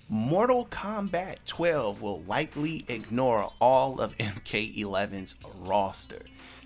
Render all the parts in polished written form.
Mortal Kombat 12 will likely ignore all of MK11's roster.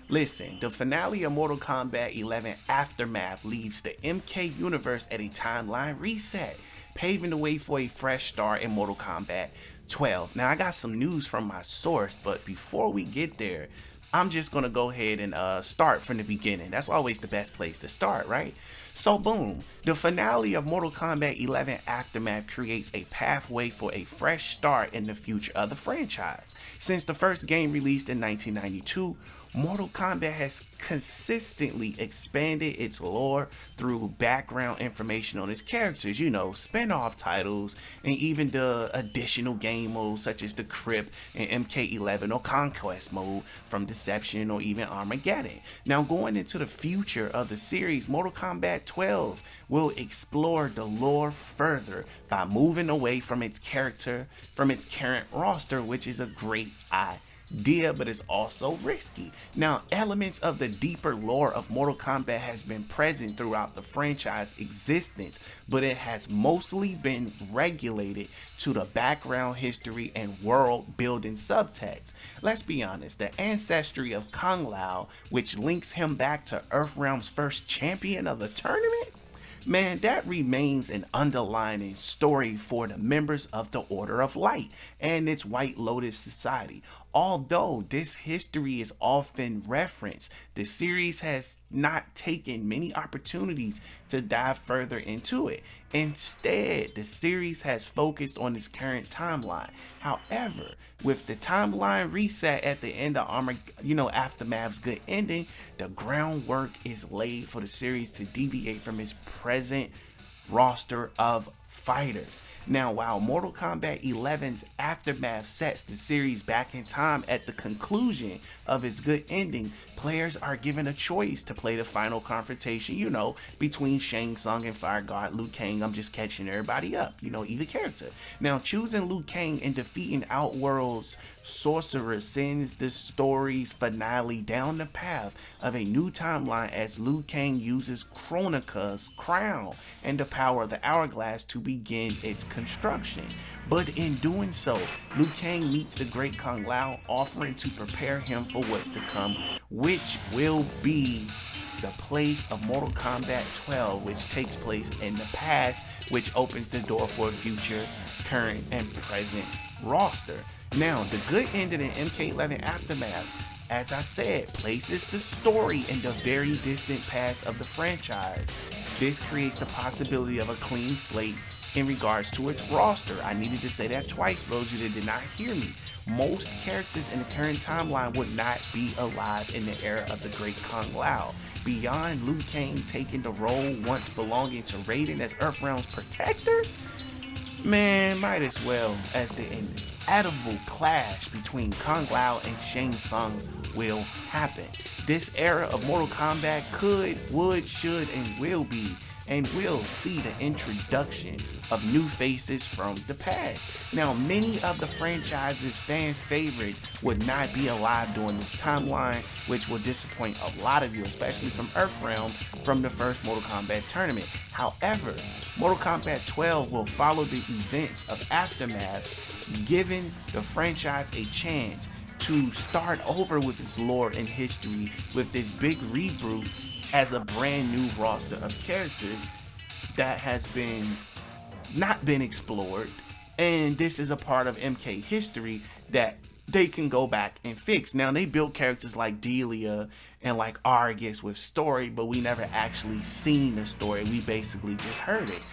Listen, the finale of Mortal Kombat 11 Aftermath leaves the MK universe at a timeline reset, paving the way for a fresh start in Mortal Kombat 12. Now, I got some news from my source, but before we get there, I'm just gonna go ahead and start from the beginning. That's always the best place to start, right? So boom, the finale of Mortal Kombat 11 Aftermath creates a pathway for a fresh start in the future of the franchise. Since the first game released in 1992, Mortal Kombat has consistently expanded its lore through background information on its characters, spin-off titles, and even the additional game modes such as the Krypt and MK11 or Conquest Mode from Deception or even Armageddon. Now, going into the future of the series, Mortal Kombat 12 will explore the lore further by moving away from its current roster, which is a great idea, but it's also risky. Now, elements of the deeper lore of Mortal Kombat has been present throughout the franchise existence, but it has mostly been regulated to the background history and world building subtext. Let's be honest, the ancestry of Kung Lao, which links him back to Earthrealm's first champion of the tournament, man, that remains an underlying story for the members of the Order of Light and its White Lotus Society. Although this history is often referenced, the series has not taken many opportunities to dive further into it. Instead, the series has focused on its current timeline. However, with the timeline reset at the end of Aftermath's good ending, the groundwork is laid for the series to deviate from its present roster of fighters. Now, while Mortal Kombat 11's Aftermath sets the series back in time at the conclusion of its good ending, players are given a choice to play the final confrontation, between Shang Tsung and Fire God Liu Kang. I'm just catching everybody up, either character. Now, choosing Liu Kang and defeating Outworld's Sorcerer sends the story's finale down the path of a new timeline as Liu Kang uses Kronika's crown and the power of the hourglass to begin its construction. But in doing so, Liu Kang meets the great Kung Lao, offering to prepare him for what's to come, which will be the place of Mortal Kombat 12, which takes place in the past, which opens the door for a future, current, and present roster. Now, the good ending in MK11 Aftermath, as I said, places the story in the very distant past of the franchise. This creates the possibility of a clean slate in regards to its roster. I needed to say that twice for those of you that did not hear me. Most characters in the current timeline would not be alive in the era of the great Kung Lao. Beyond Liu Kang taking the role once belonging to Raiden as Earthrealm's protector, man, might as well as the inevitable clash between Kung Lao and Shang Tsung will happen. This era of Mortal Kombat could, would, should, and will be, and we'll see the introduction of new faces from the past. Now, many of the franchise's fan favorites would not be alive during this timeline, which will disappoint a lot of you, especially from Earthrealm from the first Mortal Kombat tournament. However, Mortal Kombat 12 will follow the events of Aftermath, giving the franchise a chance to start over with its lore and history with this big reboot as a brand new roster of characters that has not been explored, and this is a part of MK history that they can go back and fix. Now, they built characters like Delia and like Argus with story, but we never actually seen the story. We basically just heard it.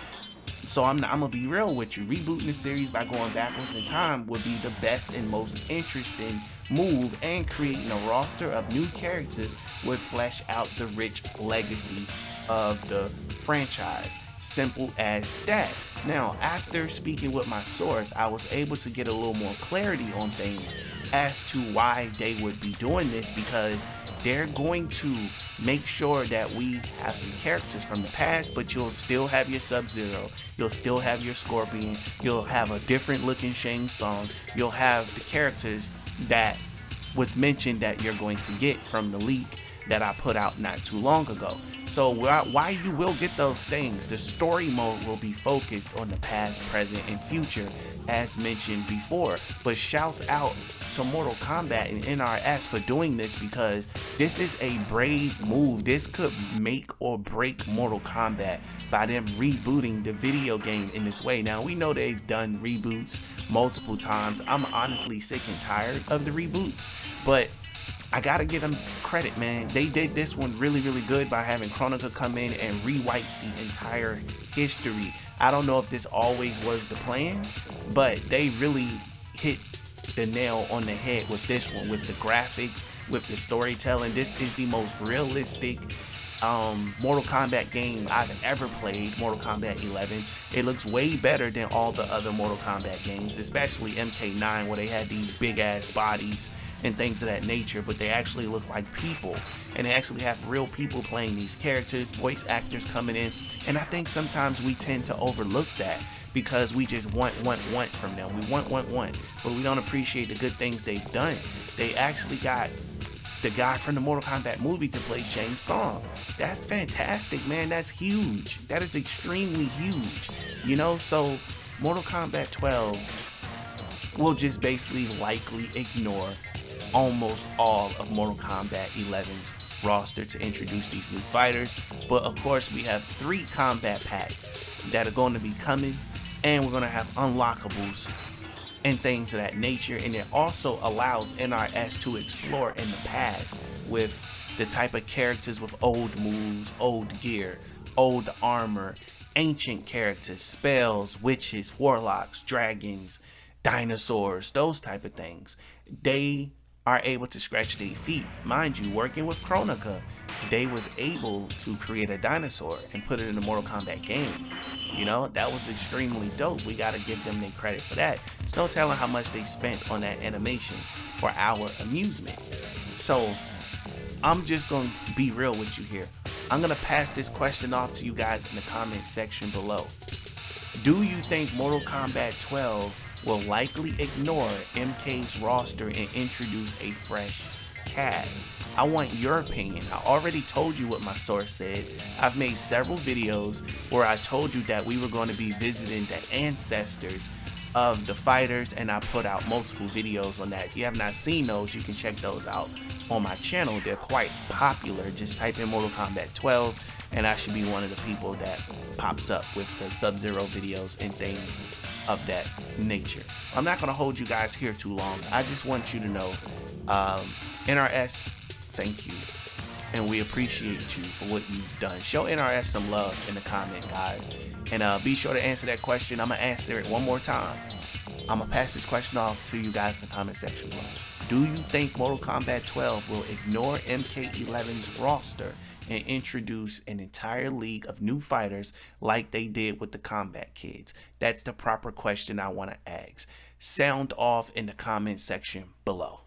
So I'm gonna be real with you. Rebooting the series by going backwards in time would be the best and most interesting move, and creating a roster of new characters would flesh out the rich legacy of the franchise. Simple as that. Now, after speaking with my source, I was able to get a little more clarity on things as to why they would be doing this, because they're going to make sure that we have some characters from the past, but you'll still have your Sub-Zero, you'll still have your Scorpion, you'll have a different looking Shang Tsung, you'll have the characters that was mentioned that you're going to get from the leak that I put out not too long ago. So while you will get those things, the story mode will be focused on the past, present, and future, as mentioned before. But shouts out to Mortal Kombat and NRS for doing this, because this is a brave move. This could make or break Mortal Kombat by them rebooting the video game in this way. Now, we know they've done reboots multiple times. I'm honestly sick and tired of the reboots, but I gotta give them credit, man. They did this one really, really good by having Kronika come in and rewrite the entire history. I don't know if this always was the plan, but they really hit the nail on the head with this one, with the graphics, with the storytelling. This is the most realistic Mortal Kombat game I've ever played, Mortal Kombat 11. It looks way better than all the other Mortal Kombat games, especially MK9, where they had these big ass bodies and things of that nature, but they actually look like people, and they actually have real people playing these characters, voice actors coming in. And I think sometimes we tend to overlook that because we just want from them. We want, but we don't appreciate the good things they've done. They actually got the guy from the Mortal Kombat movie to play Shang Tsung. That's fantastic, man. That's huge. That is extremely huge, you know. So Mortal Kombat 12 will just basically likely ignore almost all of Mortal Kombat 11's roster to introduce these new fighters. But of course, we have 3 combat packs that are going to be coming, and we're going to have unlockables and things of that nature. And it also allows NRS to explore in the past with the type of characters with old moves, old gear, old armor, ancient characters, spells, witches, warlocks, dragons, dinosaurs, those type of things. They are able to scratch their feet. Mind you, working with Kronika, they was able to create a dinosaur and put it in the Mortal Kombat game. You know, that was extremely dope. We gotta give them their credit for that. It's no telling how much they spent on that animation for our amusement. So I'm just gonna be real with you here. I'm gonna pass this question off to you guys in the comment section below. Do you think Mortal Kombat 12 will likely ignore MK's roster and introduce a fresh cast? I want your opinion. I already told you what my source said. I've made several videos where I told you that we were going to be visiting the ancestors of the fighters, and I put out multiple videos on that. If you have not seen those, you can check those out on my channel. They're quite popular. Just type in Mortal Kombat 12 and I should be one of the people that pops up with the Sub-Zero videos and things of that nature. I'm not going to hold you guys here too long. I just want you to know, NRS, thank you, and we appreciate you for what you've done. Show NRS some love in the comment, guys, and be sure to answer that question. I'm gonna answer it one more time. I'm gonna pass this question off to you guys in the comment section below. Do you think Mortal Kombat 12 will ignore MK11's roster and introduce an entire league of new fighters like they did with the Combat Kids? That's the proper question I want to ask. Sound off in the comment section below.